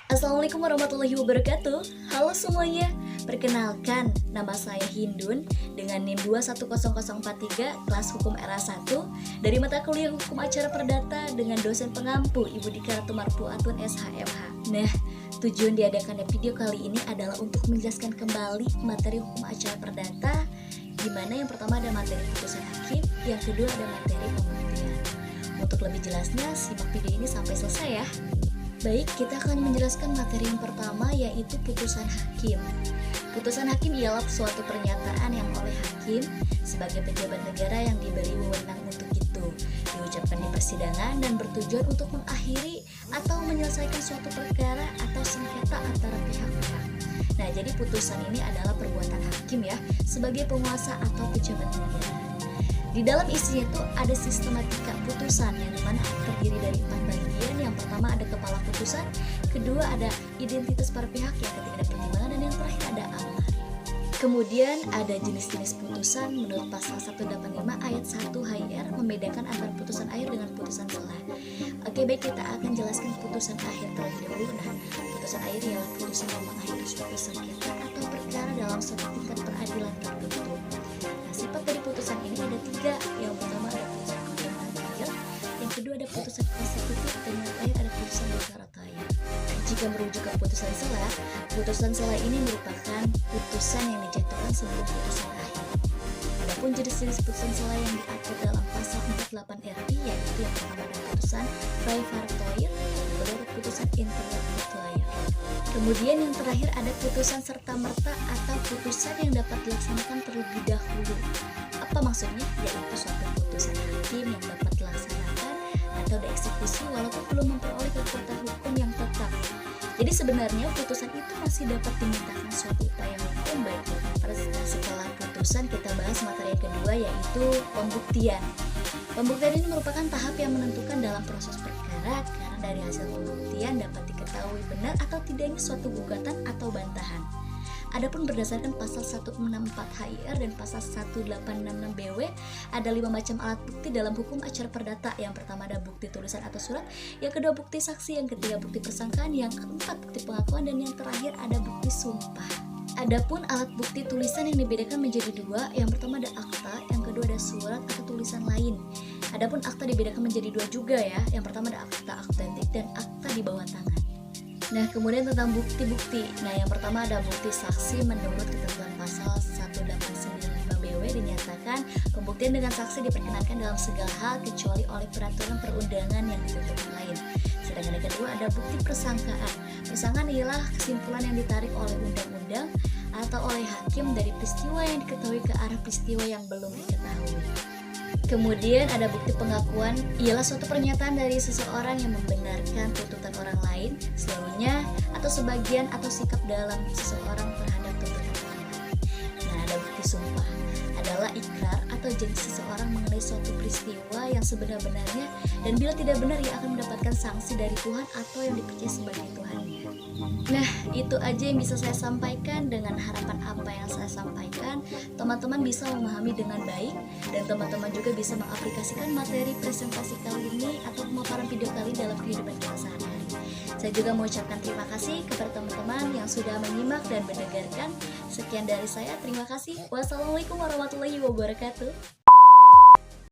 Assalamualaikum warahmatullahi wabarakatuh. Halo semuanya, perkenalkan nama saya Hindun dengan NIM 210043 kelas hukum RA1 dari mata kuliah hukum acara perdata dengan dosen pengampu Ibu Dika Ratu Marfuatun SHMH. Nah, tujuan diadakannya video kali ini adalah untuk menjelaskan kembali materi hukum acara perdata, di mana yang pertama ada materi putusan hakim, yang kedua ada materi pembuktian. Untuk lebih jelasnya, simak video ini sampai selesai ya. Baik, kita akan menjelaskan materi yang pertama, yaitu putusan hakim. Putusan hakim ialah suatu pernyataan yang oleh hakim sebagai pejabat negara yang diberi wewenang untuk itu diucapkan di persidangan dan bertujuan untuk mengakhiri atau menyelesaikan suatu perkara atau sengketa antara pihak-pihak. Nah, jadi putusan ini adalah perbuatan hakim ya, sebagai penguasa atau pejabat negara. Di dalam isinya itu ada sistematika putusan yang dimana terdiri dari 4 bagian. Yang pertama ada kepala putusan, kedua ada identitas para pihak, yang ketiga ada pertimbangan, dan yang terakhir ada amar. Kemudian ada jenis-jenis putusan menurut pasal 185 ayat 1 HIR membedakan antara putusan akhir dengan putusan selah. Oke, baik, kita akan jelaskan putusan akhir terlebih dahulu. Nah, putusan akhir ialah putusan yang mengakhiri suatu sengketa atau perkara dalam suatu tingkat peradilan tertentu. Nah, sifat dari putusan ini ada 3. Yang pertama ada putusan adil, yang kedua ada putusan eksekutif, dan yang terakhir ada putusan deklaratoria. Jika merujuk ke putusan selah ini merupakan putusan yang dijatuhkan sebelum putusan akhir. Adapun jenis-jenis putusan selah yang diatur dalam pasal 48 RI, yaitu yang pertama ada putusan praevartoire, yang kedua ada putusan interlocutoire. Kemudian yang terakhir ada putusan serta-merta atau putusan yang dapat dilaksanakan terlebih dahulu. Apa maksudnya? Yaitu suatu putusan hakim yang dapat dilaksanakan atau dieksekusi walaupun belum memperoleh kekuatan hukum yang tetap. Jadi sebenarnya putusan itu masih dapat dimintakan suatu upaya hukum baik setelah putusan. Kita bahas materi yang kedua, yaitu pembuktian. Pembuktian ini merupakan tahap yang menentukan dalam proses perkara, karena dari hasil pembuktian dapat diketahui benar atau tidaknya suatu gugatan atau bantahan. Adapun berdasarkan pasal 164 HIR dan pasal 1866 BW, ada 5 macam alat bukti dalam hukum acara perdata. Yang pertama ada bukti tulisan atau surat, yang kedua bukti saksi, yang ketiga bukti persangkaan, yang keempat bukti pengakuan, dan yang terakhir ada bukti sumpah. Adapun alat bukti tulisan yang dibedakan menjadi 2, yang pertama ada akta, yang kedua ada surat atau tulisan lain. Adapun akta dibedakan menjadi 2 juga ya, yang pertama ada akta autentik dan akta di bawah tangan. Nah, kemudian tentang bukti-bukti. Nah, yang pertama ada bukti saksi. Menurut ketentuan pasal 1895 BW dinyatakan pembuktian dengan saksi diperkenankan dalam segala hal kecuali oleh peraturan perundangan yang ditentukan lain. Sedangkan yang kedua ada bukti persangkaan. Persangkaan ialah kesimpulan yang ditarik oleh undang-undang atau oleh hakim dari peristiwa yang diketahui ke arah peristiwa yang belum diketahui. Kemudian ada bukti pengakuan, ialah suatu pernyataan dari seseorang yang membenarkan tuntutan orang lain seluruhnya atau sebagian atau sikap dalam seseorang terhadap tuntutan orang lain. Nah, ada bukti sumpah, adalah ikrar atau janji seseorang mengenai suatu peristiwa yang sebenar-benarnya, dan bila tidak benar ia akan mendapatkan sanksi dari Tuhan atau yang dipercaya sebagai Tuhannya. Nah, itu aja yang bisa saya sampaikan. Dengan harapan apa yang saya sampaikan, teman-teman bisa memahami dengan baik, dan teman-teman juga bisa mengaplikasikan materi presentasi kali ini atau pemaparan video kali dalam kehidupan kita sehari-hari. Saya juga mengucapkan terima kasih kepada teman-teman yang sudah menyimak dan mendengarkan. Sekian dari saya, terima kasih. Wassalamualaikum warahmatullahi wabarakatuh.